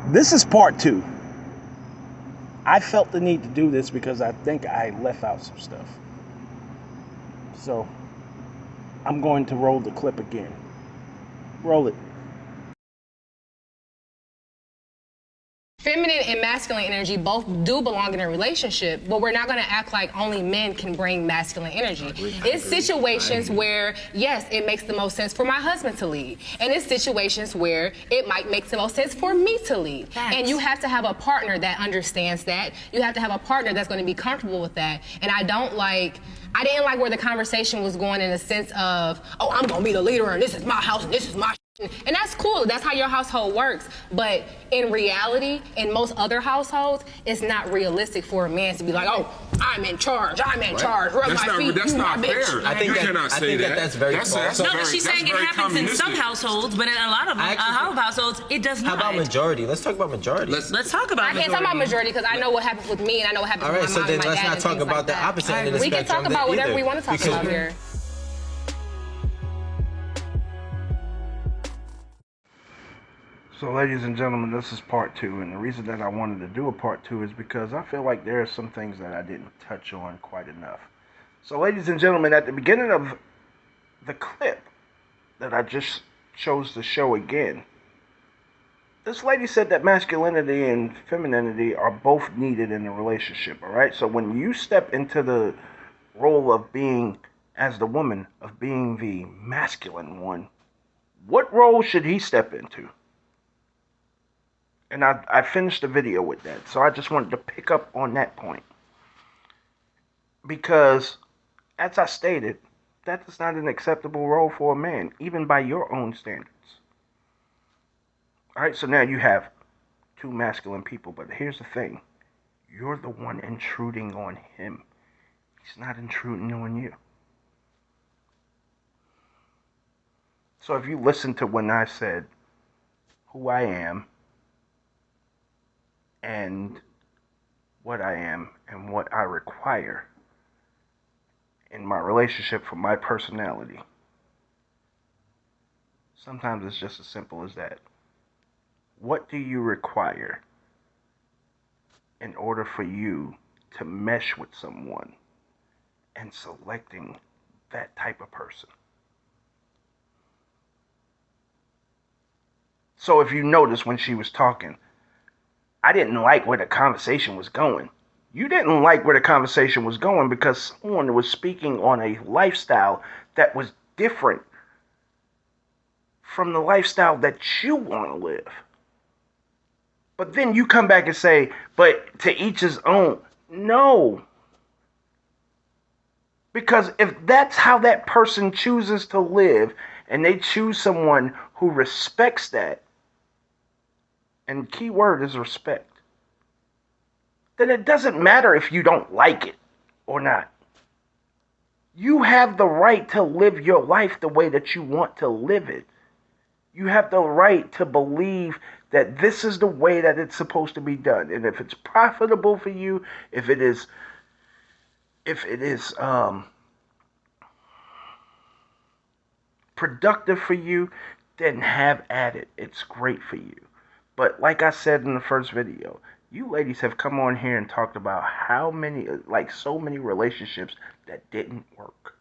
This is part two. I felt the need to do this because I think I left out some stuff. So I'm going to roll the clip again. Roll it. Feminine and masculine energy both do belong in a relationship, but we're not going to act like only men can bring masculine energy. It's situations where, yes, it makes the most sense for my husband to lead. And it's situations where it might make the most sense for me to lead. And you have to have a partner that understands that. You have to have a partner that's going to be comfortable with that. And I didn't like where the conversation was going in the sense of, oh, I'm going to be the leader and this is my house and this is my and that's cool. That's how your household works. But in reality, in most other households, it's not realistic for a man to be like, oh, I'm in charge. I'm in charge. Rub my feet. That's not fair. I think that's very false. No, but she's saying it happens in some households, but in a lot of households, it does not. How about majority? Let's talk about majority. Let's talk about majority. I can't talk about majority because I know what happens with me and I know what happens with my mom and my dad. All right, so then let's not talk about the opposite end of the spectrum. We can talk about whatever we want to talk about here. So ladies and gentlemen, this is part two, and the reason that I wanted to do a part two is because I feel like there are some things that I didn't touch on quite enough. So ladies and gentlemen, at the beginning of the clip that I just chose to show again, this lady said that masculinity and femininity are both needed in a relationship, alright? So when you step into the role of being, as the woman, of being the masculine one, what role should he step into? And I finished the video with that. So I just wanted to pick up on that point. Because, as I stated, that is not an acceptable role for a man, even by your own standards. Alright, so now you have two masculine people. But here's the thing. You're the one intruding on him. He's not intruding on you. So if you listen to when I said who I am, and what I am and what I require in my relationship for my personality. Sometimes it's just as simple as that. What do you require in order for you to mesh with someone and selecting that type of person? So if you notice when she was talking, I didn't like where the conversation was going. You didn't like where the conversation was going because someone was speaking on a lifestyle that was different from the lifestyle that you want to live. But then you come back and say, but to each his own. No. Because if that's how that person chooses to live, and they choose someone who respects that, and key word is respect, then it doesn't matter if you don't like it or not. You have the right to live your life the way that you want to live it. You have the right to believe that this is the way that it's supposed to be done. And if it's profitable for you, if it is productive for you, then have at it. It's great for you. But like I said in the first video, you ladies have come on here and talked about how many, so many relationships that didn't work.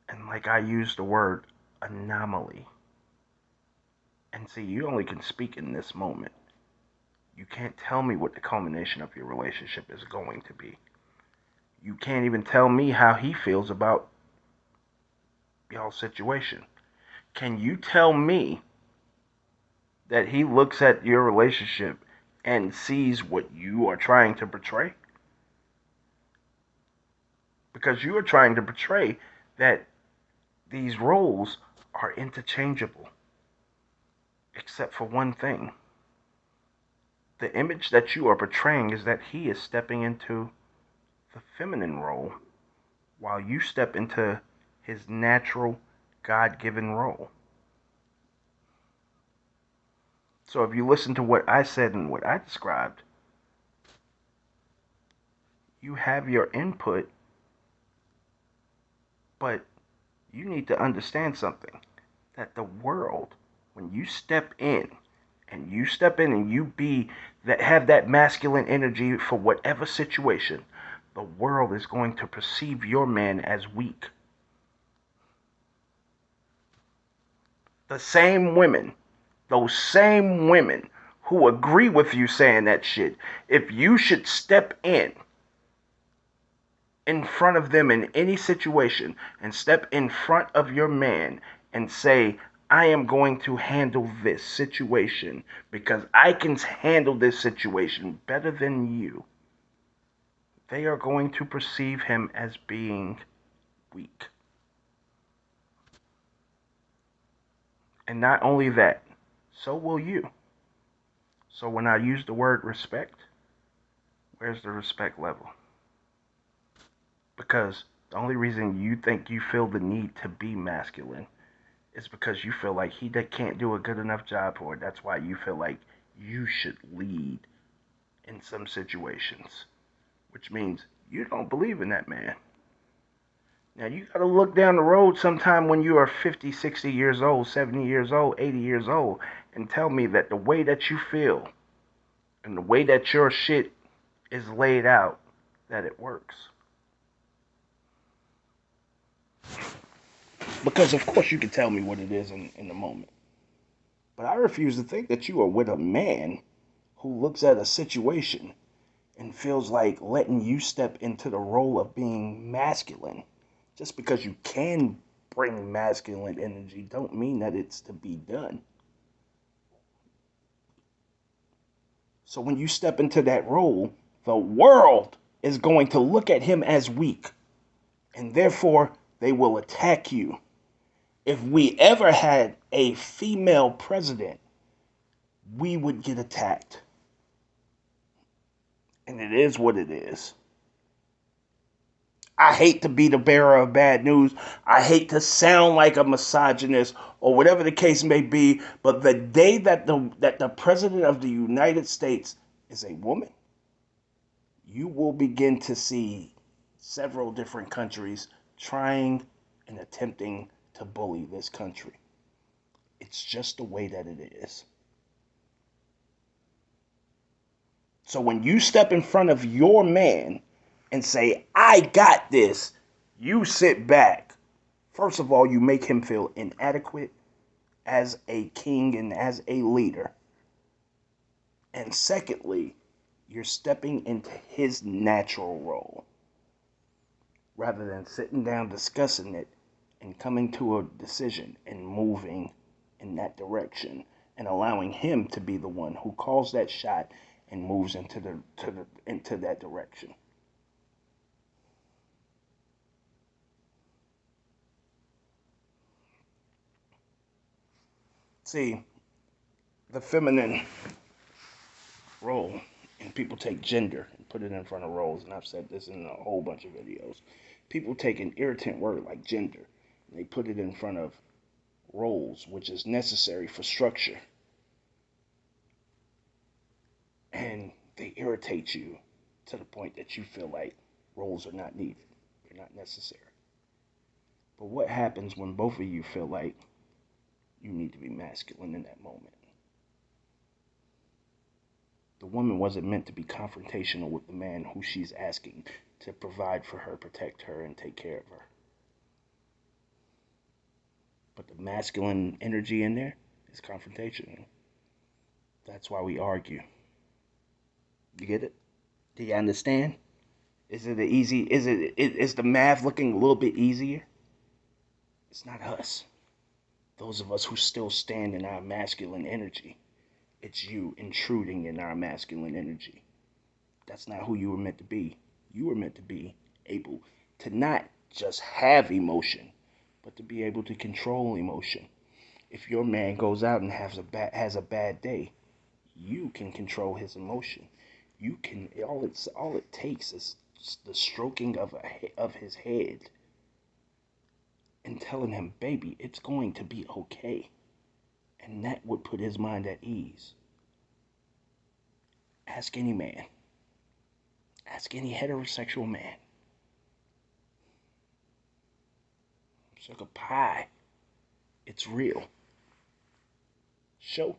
And like I used the word anomaly. And see, you only can speak in this moment. You can't tell me what the culmination of your relationship is going to be. You can't even tell me how he feels about y'all's situation. Can you tell me that he looks at your relationship and sees what you are trying to portray? Because you are trying to portray that these roles are interchangeable. Except for one thing. The image that you are portraying is that he is stepping into the feminine role while you step into his natural, God-given role. So if you listen to what I said and what I described, you have your input, but you need to understand something. That the world, when you step in and you step in and you be that have that masculine energy for whatever situation, the world is going to perceive your man as weak. The same women, those same women who agree with you saying that shit, if you should step in front of them in any situation and step in front of your man and say, I am going to handle this situation because I can handle this situation better than you, they are going to perceive him as being weak. And not only that, so will you. So when I use the word respect, where's the respect level? Because the only reason you think you feel the need to be masculine is because you feel like he can't do a good enough job for it. That's why you feel like you should lead in some situations, which means you don't believe in that man. Now you got to look down the road sometime when you are 50, 60 years old, 70 years old, 80 years old, and tell me that the way that you feel and the way that your shit is laid out, that it works. Because of course you can tell me what it is in the moment. But I refuse to think that you are with a man who looks at a situation and feels like letting you step into the role of being masculine. Just because you can bring masculine energy don't mean that it's to be done. So when you step into that role, the world is going to look at him as weak, and therefore they will attack you. If we ever had a female president, we would get attacked. And it is what it is. I hate to be the bearer of bad news. I hate to sound like a misogynist or whatever the case may be, but the day that the president of the United States is a woman, you will begin to see several different countries trying and attempting to bully this country. It's just the way that it is. So when you step in front of your man and say, I got this, you sit back. First of all, you make him feel inadequate as a king and as a leader. And secondly, you're stepping into his natural role rather than sitting down discussing it and coming to a decision and moving in that direction and allowing him to be the one who calls that shot and moves into that direction. See, the feminine role, and people take gender and put it in front of roles, and I've said this in a whole bunch of videos. People take an irritant word like gender, and they put it in front of roles, which is necessary for structure. And they irritate you to the point that you feel like roles are not needed, they're not necessary. But what happens when both of you feel like you need to be masculine in that moment? The woman wasn't meant to be confrontational with the man who she's asking to provide for her, protect her, and take care of her. But the masculine energy in there is confrontational. That's why we argue. You get it? Do you understand? Is it easy? Is the math looking a little bit easier? It's not us. Those of us who still stand in our masculine energy. It's you intruding in our masculine energy. That's not who you were meant to be. You were meant to be able to not just have emotion, but to be able to control emotion. If your man goes out and has a bad day, you can control his emotion. You can. All it takes is the stroking of his head and telling him, baby, it's going to be okay. And that would put his mind at ease. Ask any man. Ask any heterosexual man. Sugar pie. It's real. Show.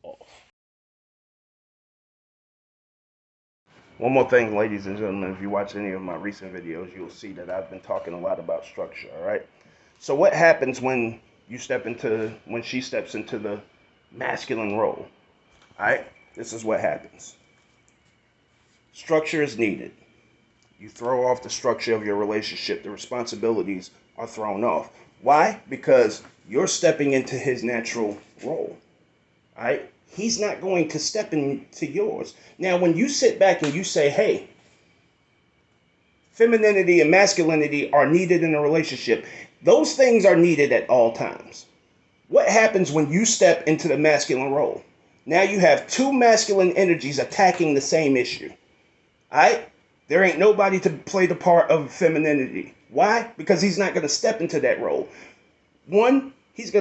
off. One more thing, ladies and gentlemen, if you watch any of my recent videos, you'll see that I've been talking a lot about structure, all right? So what happens when she steps into the masculine role? All right? This is what happens. Structure is needed. You throw off the structure of your relationship. The responsibilities are thrown off. Why? Because you're stepping into his natural role. All right? He's not going to step into yours. Now, when you sit back and you say, hey, femininity and masculinity are needed in a relationship, those things are needed at all times. What happens when you step into the masculine role? Now you have two masculine energies attacking the same issue. All right? There ain't nobody to play the part of femininity. Why? Because he's not going to step into that role. One, he's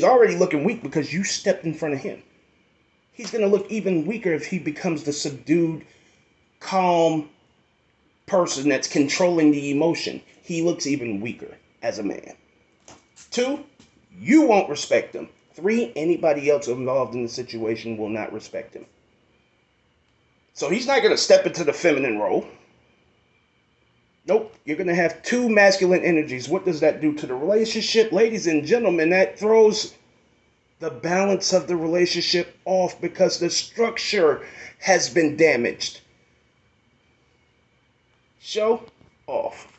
already looking weak because you stepped in front of him. He's going to look even weaker if he becomes the subdued, calm person that's controlling the emotion. He looks even weaker as a man. Two, you won't respect him. Three, anybody else involved in the situation will not respect him. So he's not going to step into the feminine role. Nope, you're going to have two masculine energies. What does that do to the relationship? Ladies and gentlemen, that throws the balance of the relationship off because the structure has been damaged. Show off.